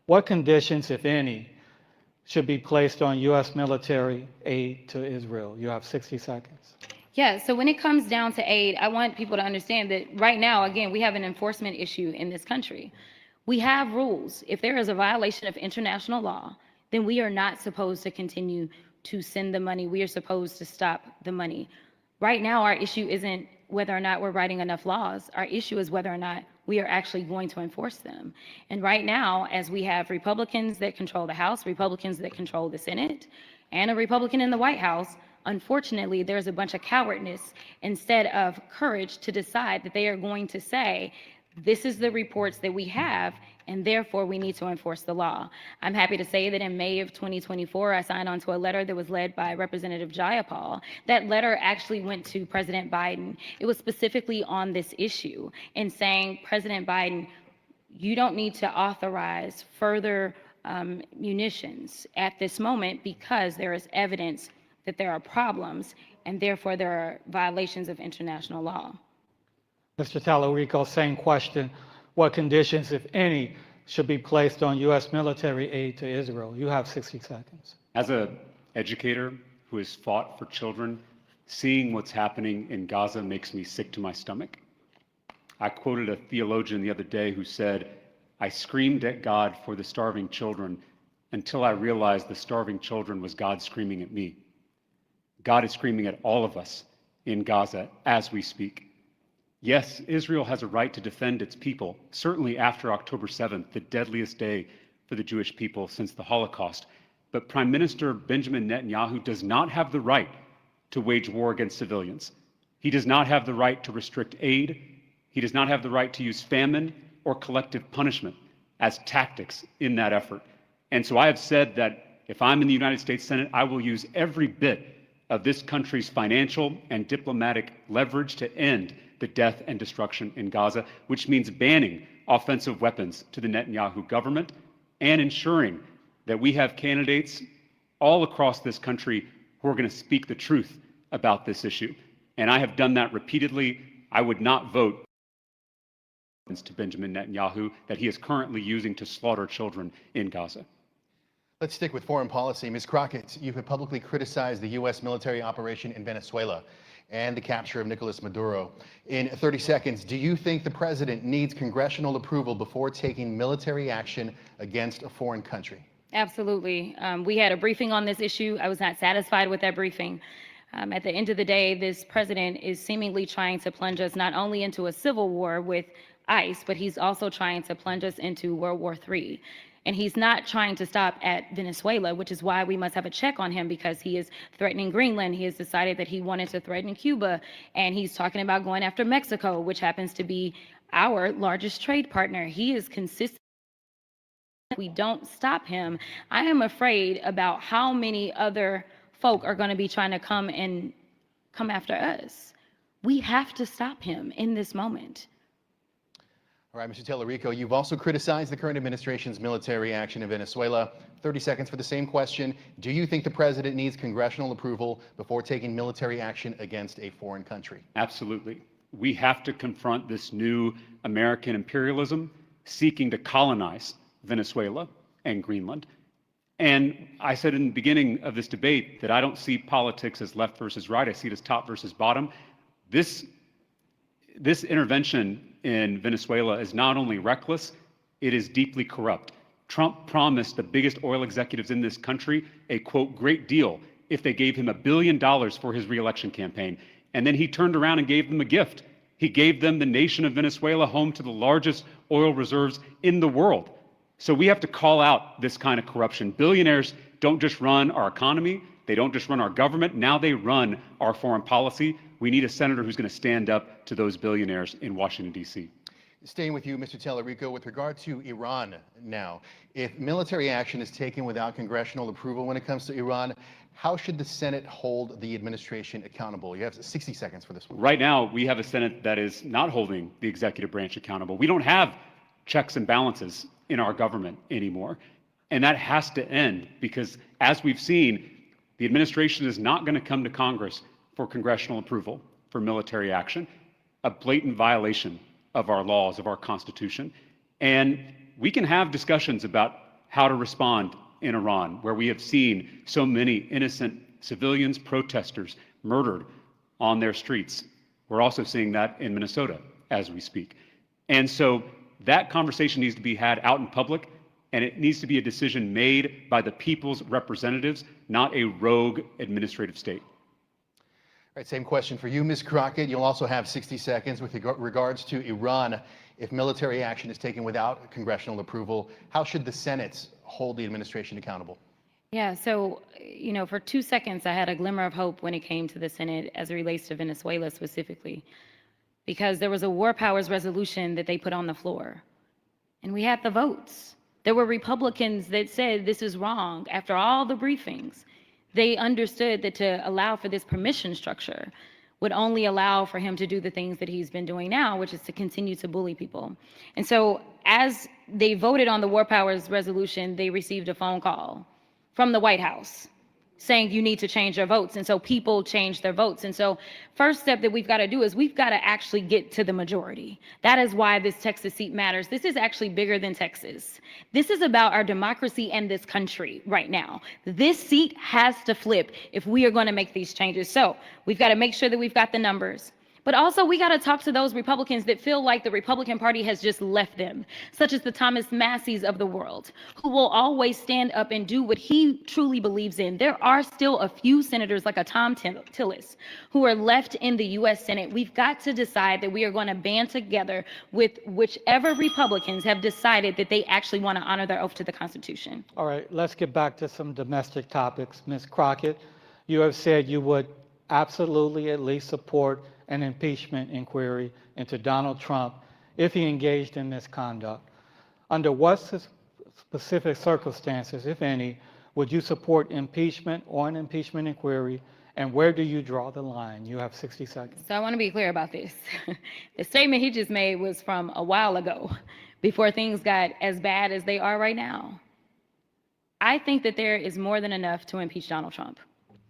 What conditions, if any, should be placed on U.S. military aid to Israel? You have 60 seconds. Yeah, so when it comes down to aid, I want people to understand that right now, again, we have an enforcement issue in this country. We have rules. If there is a violation of international law, then we are not supposed to continue to send the money. We are supposed to stop the money. Right now, our issue isn't whether or not we're writing enough laws. Our issue is whether or not we are actually going to enforce them. And right now, as we have Republicans that control the House, Republicans that control the Senate, and a Republican in the White House, unfortunately, there's a bunch of cowardness instead of courage to decide that they are going to say, this is the reports that we have, and therefore we need to enforce the law. I'm happy to say that in May of 2024, I signed on to a letter that was led by Representative Jayapal. That letter actually went to President Biden. It was specifically on this issue and saying, President Biden, you don't need to authorize further munitions at this moment because there is evidence that there are problems and therefore there are violations of international law. Mr. Talarico, same question. What conditions, if any, should be placed on U.S. military aid to Israel? You have 60 seconds. As an educator who has fought for children, seeing what's happening in Gaza makes me sick to my stomach. I quoted a theologian the other day who said, I screamed at God for the starving children until I realized the starving children was God screaming at me. God is screaming at all of us in Gaza as we speak. Yes, Israel has a right to defend its people, certainly after October 7th, the deadliest day for the Jewish people since the Holocaust. But Prime Minister Benjamin Netanyahu does not have the right to wage war against civilians. He does not have the right to restrict aid. He does not have the right to use famine or collective punishment as tactics in that effort. And so I have said that if I'm in the United States Senate, I will use every bit of this country's financial and diplomatic leverage to end the death and destruction in Gaza, which means banning offensive weapons to the Netanyahu government and ensuring that we have candidates all across this country who are going to speak the truth about this issue. And I have done that repeatedly. I would not vote to Benjamin Netanyahu that he is currently using to slaughter children in Gaza. Let's stick with foreign policy. Ms. Crockett, you have publicly criticized the U.S. military operation in Venezuela and the capture of Nicolas Maduro. In 30 seconds, do you think the president needs congressional approval before taking military action against a foreign country? Absolutely. We had a briefing on this issue. I was not satisfied with that briefing. At the end of the day, this president is seemingly trying to plunge us not only into a civil war with ICE, but he's also trying to plunge us into World War III. And he's not trying to stop at Venezuela, which is why we must have a check on him, because he is threatening Greenland. He has decided that he wanted to threaten Cuba, and he's talking about going after Mexico, which happens to be our largest trade partner. He is consistent. We don't stop him. I am afraid about how many other folk are going to be trying to come after us. We have to stop him in this moment. All right, Mr. Talarico, you've also criticized the current administration's military action in Venezuela. 30 seconds for the same question. Do you think the president needs congressional approval before taking military action against a foreign country? Absolutely. We have to confront this new American imperialism seeking to colonize Venezuela and Greenland. And I said in the beginning of this debate that I don't see politics as left versus right. I see it as top versus bottom. This intervention in Venezuela is not only reckless, it is deeply corrupt. Trump promised the biggest oil executives in this country a, quote, great deal if they gave him $1 billion for his reelection campaign. And then he turned around and gave them a gift. He gave them the nation of Venezuela, home to the largest oil reserves in the world. So we have to call out this kind of corruption. Billionaires don't just run our economy. They don't just run our government. Now they run our foreign policy. We need a senator who's going to stand up to those billionaires in Washington, D.C. Staying with you, Mr. Talarico, with regard to Iran now, if military action is taken without congressional approval when it comes to Iran, how should the Senate hold the administration accountable? You have 60 seconds for this one. Right now, we have a Senate that is not holding the executive branch accountable. We don't have checks and balances in our government anymore. And that has to end, because as we've seen, the administration is not going to come to Congress for congressional approval for military action, a blatant violation of our laws, of our Constitution. And we can have discussions about how to respond in Iran, where we have seen so many innocent civilians, protesters murdered on their streets. We're also seeing that in Minnesota as we speak. And so that conversation needs to be had out in public, and it needs to be a decision made by the people's representatives, not a rogue administrative state. All right, same question for you, Ms. Crockett. You'll also have 60 seconds with regards to Iran. If military action is taken without congressional approval, how should the Senate hold the administration accountable? Yeah, so, for 2 seconds, I had a glimmer of hope when it came to the Senate as it relates to Venezuela specifically, because there was a war powers resolution that they put on the floor, and we had the votes. There were Republicans that said this is wrong after all the briefings. They understood that to allow for this permission structure would only allow for him to do the things that he's been doing now, which is to continue to bully people. And so as they voted on the war powers resolution, they received a phone call from the White House saying you need to change your votes. And so people changed their votes. And so first step that we've got to do is we've got to actually get to the majority. That is why this Texas seat matters. This is actually bigger than Texas. This is about our democracy and this country right now. This seat has to flip if we are going to make these changes. So we've got to make sure that we've got the numbers. But also, we got to talk to those Republicans that feel like the Republican Party has just left them, such as the Thomas Masseys of the world, who will always stand up and do what he truly believes in. There are still a few senators like a Tom Tillis who are left in the U.S. Senate. We've got to decide that we are going to band together with whichever Republicans have decided that they actually want to honor their oath to the Constitution. All right, let's get back to some domestic topics. Ms. Crockett, you have said you would absolutely at least support an impeachment inquiry into Donald Trump if he engaged in misconduct. Under what specific circumstances, if any, would you support impeachment or an impeachment inquiry, and where do you draw the line? You have 60 seconds. So I want to be clear about this. The statement he just made was from a while ago, before things got as bad as they are right now. I think that there is more than enough to impeach Donald Trump,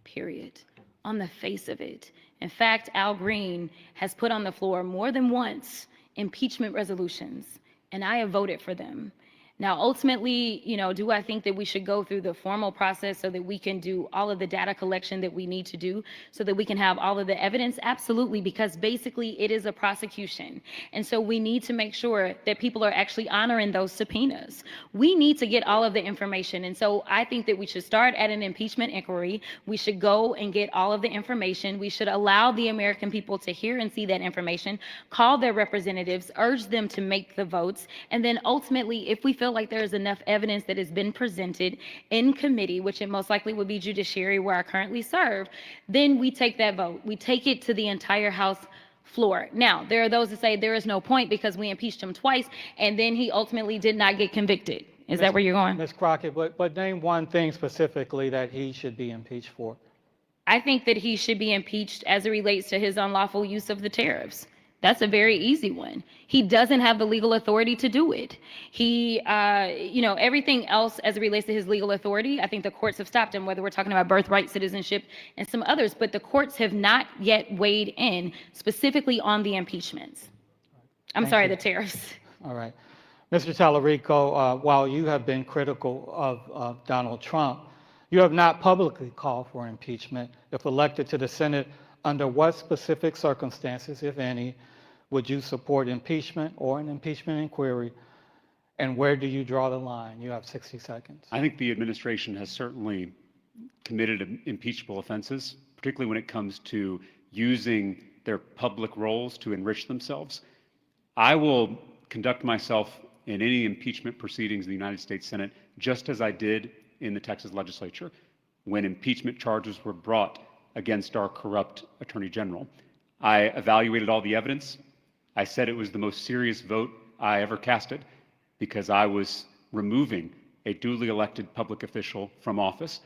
period, on the face of it. In fact, Al Green has put on the floor more than once impeachment resolutions, and I have voted for them. Now, ultimately, do I think that we should go through the formal process so that we can do all of the data collection that we need to do so that we can have all of the evidence? Absolutely, because basically it is a prosecution. And so we need to make sure that people are actually honoring those subpoenas. We need to get all of the information. And so I think that we should start at an impeachment inquiry. We should go and get all of the information. We should allow the American people to hear and see that information, call their representatives, urge them to make the votes. And then ultimately, if we feel like there is enough evidence that has been presented in committee, which it most likely would be judiciary where I currently serve, then we take that vote. We take it to the entire House floor. Now, there are those that say there is no point because we impeached him twice and then he ultimately did not get convicted. Is that where you're going? Ms. Crockett, but name one thing specifically that he should be impeached for. I think that he should be impeached as it relates to his unlawful use of the tariffs. That's a very easy one. He doesn't have the legal authority to do it. He, everything else as it relates to his legal authority, I think the courts have stopped him, whether we're talking about birthright citizenship and some others, but the courts have not yet weighed in specifically on the impeachments. The tariffs. All right. Mr. Talarico, while you have been critical of Donald Trump, you have not publicly called for impeachment. If elected to the Senate, under what specific circumstances, if any, would you support impeachment or an impeachment inquiry, and where do you draw the line? You have 60 seconds. I think the administration has certainly committed impeachable offenses, particularly when it comes to using their public roles to enrich themselves. I will conduct myself in any impeachment proceedings in the United States Senate just as I did in the Texas legislature when impeachment charges were brought against our corrupt Attorney General. I evaluated all the evidence. I said it was the most serious vote I ever casted because I was removing a duly elected public official from office.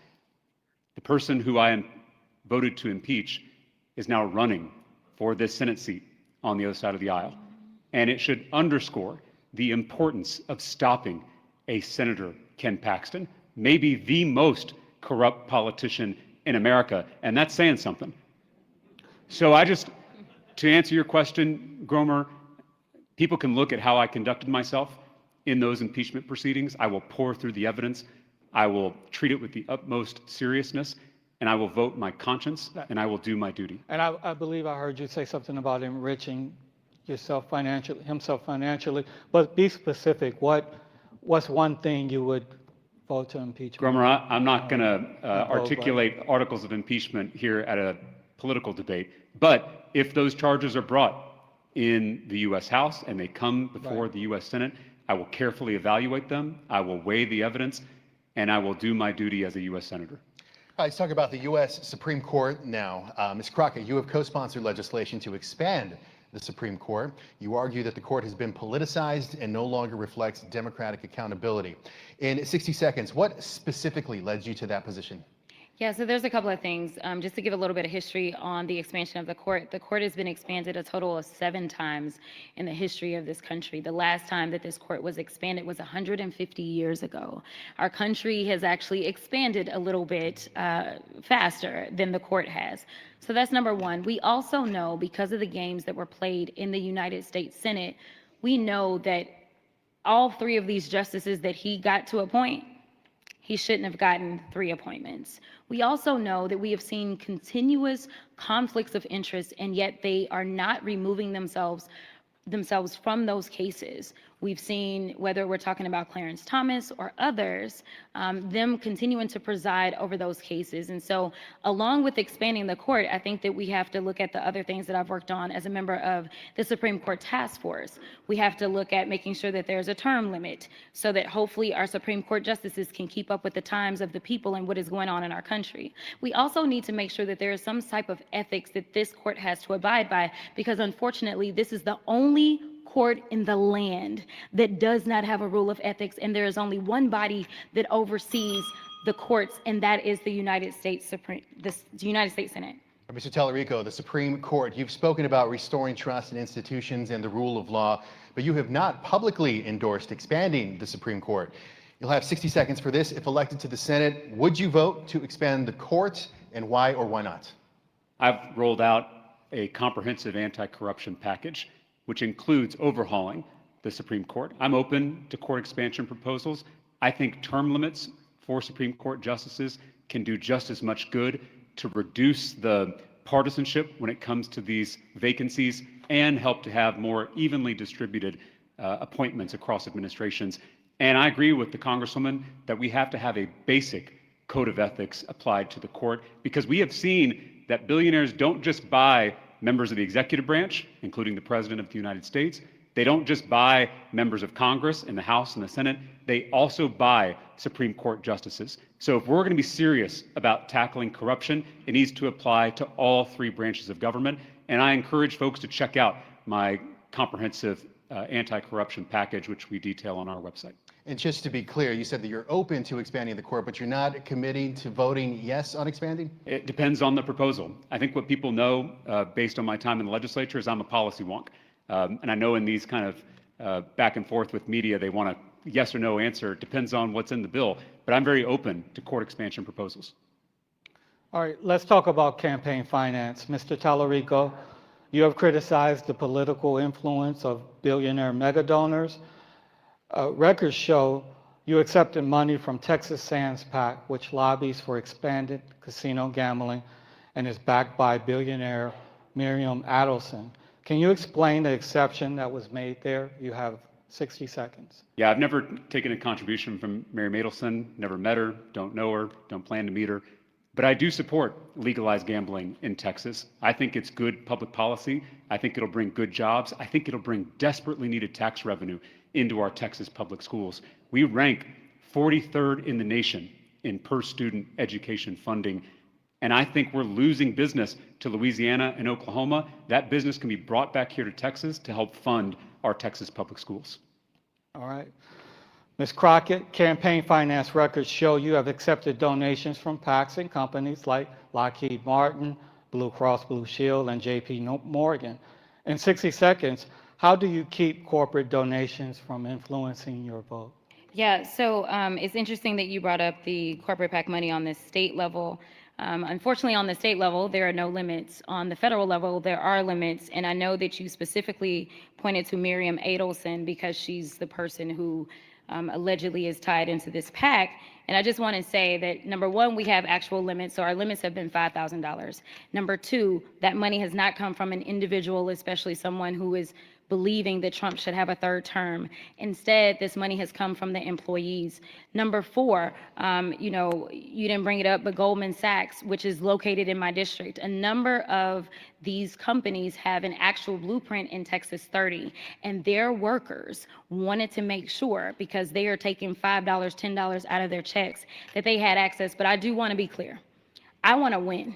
The person who I voted to impeach is now running for this Senate seat on the other side of the aisle. And it should underscore the importance of stopping a Senator Ken Paxton, maybe the most corrupt politician in America, and that's saying something. So to answer your question, Gromer, people can look at how I conducted myself in those impeachment proceedings. I will pore through the evidence. I will treat it with the utmost seriousness, and I will vote my conscience, and I will do my duty. And I believe I heard you say something about enriching himself financially, but be specific. What's one thing you would vote to impeach? Gromer, I'm not going to articulate articles of impeachment here at a political debate, but if those charges are brought in the U.S. House and they come before the U.S. Senate, I will carefully evaluate them, I will weigh the evidence, and I will do my duty as a U.S. Senator. All right, let's talk about the U.S. Supreme Court now. Ms. Crockett, you have co-sponsored legislation to expand the Supreme Court. You argue that the court has been politicized and no longer reflects democratic accountability. In 60 seconds, what specifically led you to that position? Yeah, so there's a couple of things. Just to give a little bit of history on the expansion of the court has been expanded a total of 7 times in the history of this country. The last time that this court was expanded was 150 years ago. Our country has actually expanded a little bit faster than the court has. So that's number one. We also know, because of the games that were played in the United States Senate, we know that all 3 of these justices that he got to appoint, he shouldn't have gotten 3 appointments. We also know that we have seen continuous conflicts of interest, and yet they are not removing themselves from those cases. We've seen, whether we're talking about Clarence Thomas or others, them continuing to preside over those cases. And so along with expanding the court, I think that we have to look at the other things that I've worked on as a member of the Supreme Court Task Force. We have to look at making sure that there's a term limit so that hopefully our Supreme Court justices can keep up with the times of the people and what is going on in our country. We also need to make sure that there is some type of ethics that this court has to abide by, because unfortunately, this is the only court in the land that does not have a rule of ethics, and there is only one body that oversees the courts, and that is the United States Senate. Mr. Talarico, the Supreme Court, you've spoken about restoring trust in institutions and the rule of law, but you have not publicly endorsed expanding the Supreme Court. You'll have 60 seconds for this. If elected to the Senate, would you vote to expand the court, and why or why not? I've rolled out a comprehensive anti-corruption package, which includes overhauling the Supreme Court. I'm open to court expansion proposals. I think term limits for Supreme Court justices can do just as much good to reduce the partisanship when it comes to these vacancies and help to have more evenly distributed appointments across administrations. And I agree with the Congresswoman that we have to have a basic code of ethics applied to the court, because we have seen that billionaires don't just buy members of the executive branch, including the President of the United States. They don't just buy members of Congress in the House and the Senate. They also buy Supreme Court justices. So if we're going to be serious about tackling corruption, it needs to apply to all 3 branches of government. And I encourage folks to check out my comprehensive anti-corruption package, which we detail on our website. And just to be clear, you said that you're open to expanding the court, but you're not committing to voting yes on expanding? It depends on the proposal. I think what people know, based on my time in the legislature, is I'm a policy wonk. And I know in these kind of back and forth with media, they want a yes or no answer. It depends on what's in the bill. But I'm very open to court expansion proposals. All right, let's talk about campaign finance. Mr. Talarico, you have criticized the political influence of billionaire mega donors. Records show you accepted money from Texas Sands PAC, which lobbies for expanded casino gambling and is backed by billionaire Miriam Adelson. Can you explain the exception that was made there? You have 60 seconds. Yeah, I've never taken a contribution from Miriam Adelson, never met her, don't know her, don't plan to meet her. But I do support legalized gambling in Texas. I think it's good public policy. I think it'll bring good jobs. I think it'll bring desperately needed tax revenue into our Texas public schools. We rank 43rd in the nation in per student education funding. And I think we're losing business to Louisiana and Oklahoma. That business can be brought back here to Texas to help fund our Texas public schools. All right. Ms. Crockett, campaign finance records show you have accepted donations from PACs and companies like Lockheed Martin, Blue Cross Blue Shield, and JP Morgan. In 60 seconds, how do you keep corporate donations from influencing your vote? Yeah, so it's interesting that you brought up the corporate PAC money on the state level. Unfortunately, on the state level, there are no limits. On the federal level, there are limits, and I know that you specifically pointed to Miriam Adelson because she's the person who allegedly is tied into this PAC. And I just want to say that, number one, we have actual limits, so our limits have been $5,000. Number two, that money has not come from an individual, especially someone who is believing that Trump should have a 3rd term. Instead, this money has come from the employees. Number four, you didn't bring it up, but Goldman Sachs, which is located in my district, a number of these companies have an actual blueprint in Texas 30, and their workers wanted to make sure, because they are taking $5, $10 out of their checks, that they had access. But I do want to be clear. I want to win.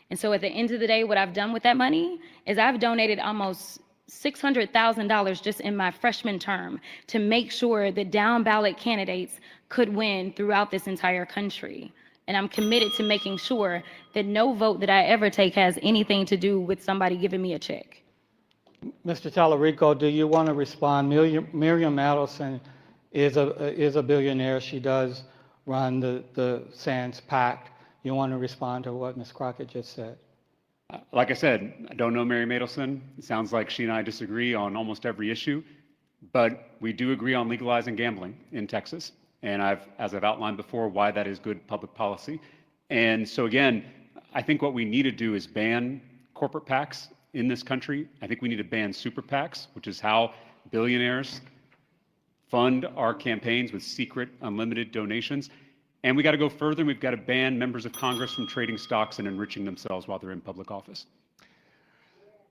And so at the end of the day, what I've done with that money is I've donated almost $600,000 just in my freshman term to make sure that down ballot candidates could win throughout this entire country. And I'm committed to making sure that no vote that I ever take has anything to do with somebody giving me a check. Mr. Talarico, do you want to respond? Miriam Adelson is a billionaire. She does run the Sands PAC. You want to respond to what Ms. Crockett just said? Like I said, I don't know Miriam Adelson. It sounds like she and I disagree on almost every issue, but we do agree on legalizing gambling in Texas. And as I've outlined before, why that is good public policy. And so again, I think what we need to do is ban corporate PACs in this country. I think we need to ban super PACs, which is how billionaires fund our campaigns with secret, unlimited donations. And we got to go further, and we've got to ban members of Congress from trading stocks and enriching themselves while they're in public office.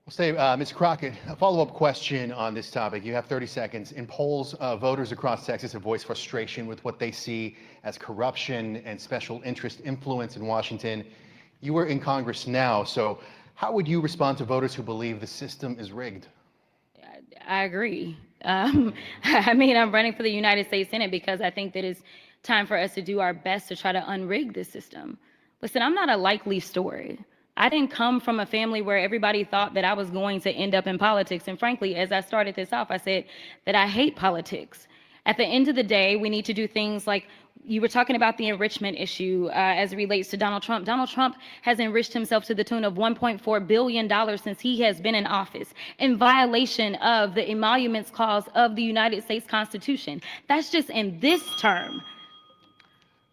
We'll say, Ms. Crockett, a follow-up question on this topic. You have 30 seconds. In polls, voters across Texas have voiced frustration with what they see as corruption and special interest influence in Washington. You are in Congress now, so how would you respond to voters who believe the system is rigged? I agree. I mean, I'm running for the United States Senate because I think that it's time for us to do our best to try to unrig this system. Listen, I'm not a likely story. I didn't come from a family where everybody thought that I was going to end up in politics. And frankly, as I started this off, I said that I hate politics. At the end of the day, we need to do things like you were talking about the enrichment issue as it relates to Donald Trump. Donald Trump has enriched himself to the tune of $1.4 billion since he has been in office in violation of the emoluments clause of the United States Constitution. That's just in this term.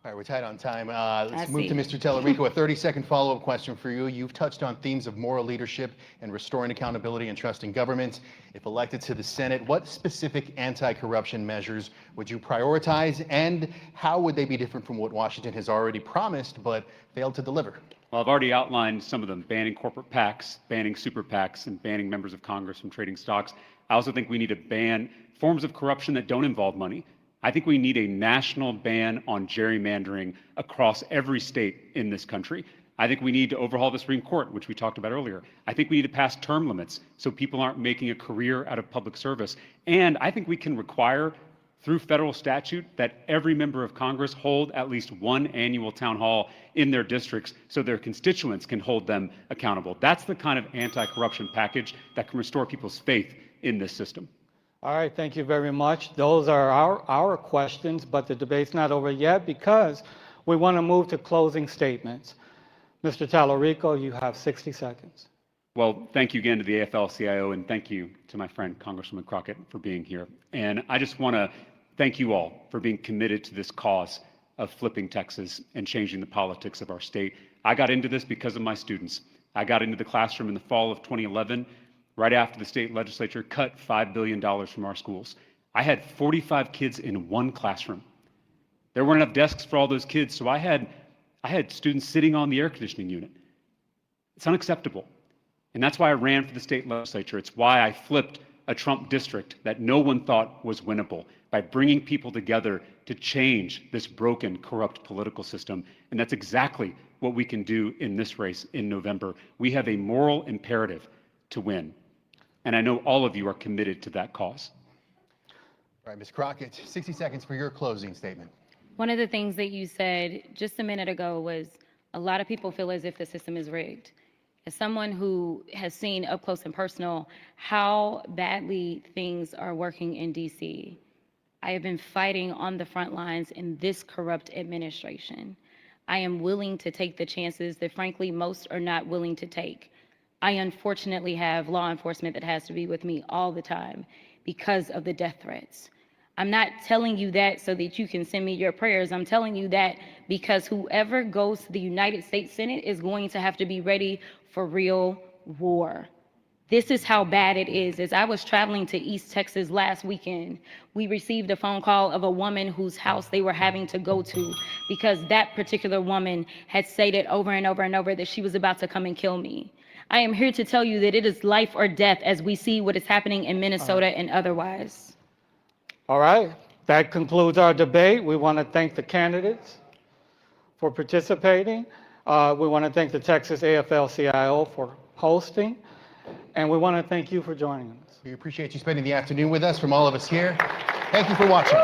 All right, we're tight on time. Let's move to Mr. Talarico. A 30-second follow-up question for you. You've touched on themes of moral leadership and restoring accountability and trust in government. If elected to the Senate, what specific anti-corruption measures would you prioritize, and how would they be different from what Washington has already promised but failed to deliver? Well, I've already outlined some of them: banning corporate PACs, banning super PACs, and banning members of Congress from trading stocks. I also think we need to ban forms of corruption that don't involve money. I think we need a national ban on gerrymandering across every state in this country. I think we need to overhaul the Supreme Court, which we talked about earlier. I think we need to pass term limits so people aren't making a career out of public service. And I think we can require, through federal statute, that every member of Congress hold at least one annual town hall in their districts so their constituents can hold them accountable. That's the kind of anti-corruption package that can restore people's faith in this system. All right, thank you very much. Those are our questions, but the debate's not over yet because we want to move to closing statements. Mr. Talarico, you have 60 seconds. Well, thank you again to the AFL-CIO, and thank you to my friend Congresswoman Crockett for being here. And I just want to thank you all for being committed to this cause of flipping Texas and changing the politics of our state. I got into this because of my students. I got into the classroom in the fall of 2011, right after the state legislature cut $5 billion from our schools. I had 45 kids in one classroom. There weren't enough desks for all those kids, so I had students sitting on the air conditioning unit. It's unacceptable. And that's why I ran for the state legislature. It's why I flipped a Trump district that no one thought was winnable by bringing people together to change this broken, corrupt political system. And that's exactly what we can do in this race in November. We have a moral imperative to win. And I know all of you are committed to that cause. All right, Ms. Crockett, 60 seconds for your closing statement. One of the things that you said just a minute ago was a lot of people feel as if the system is rigged. As someone who has seen up close and personal how badly things are working in DC, I have been fighting on the front lines in this corrupt administration. I am willing to take the chances that frankly most are not willing to take. I unfortunately have law enforcement that has to be with me all the time because of the death threats. I'm not telling you that so that you can send me your prayers. I'm telling you that because whoever goes to the United States Senate is going to have to be ready for real war. This is how bad it is. As I was traveling to East Texas last weekend, we received a phone call of a woman whose house they were having to go to because that particular woman had stated over and over and over that she was about to come and kill me. I am here to tell you that it is life or death as we see what is happening in Minnesota and otherwise. All right, that concludes our debate. We want to thank the candidates for participating. We want to thank the Texas AFL-CIO for hosting, and we want to thank you for joining us. We appreciate you spending the afternoon with us. From all of us here, thank you for watching.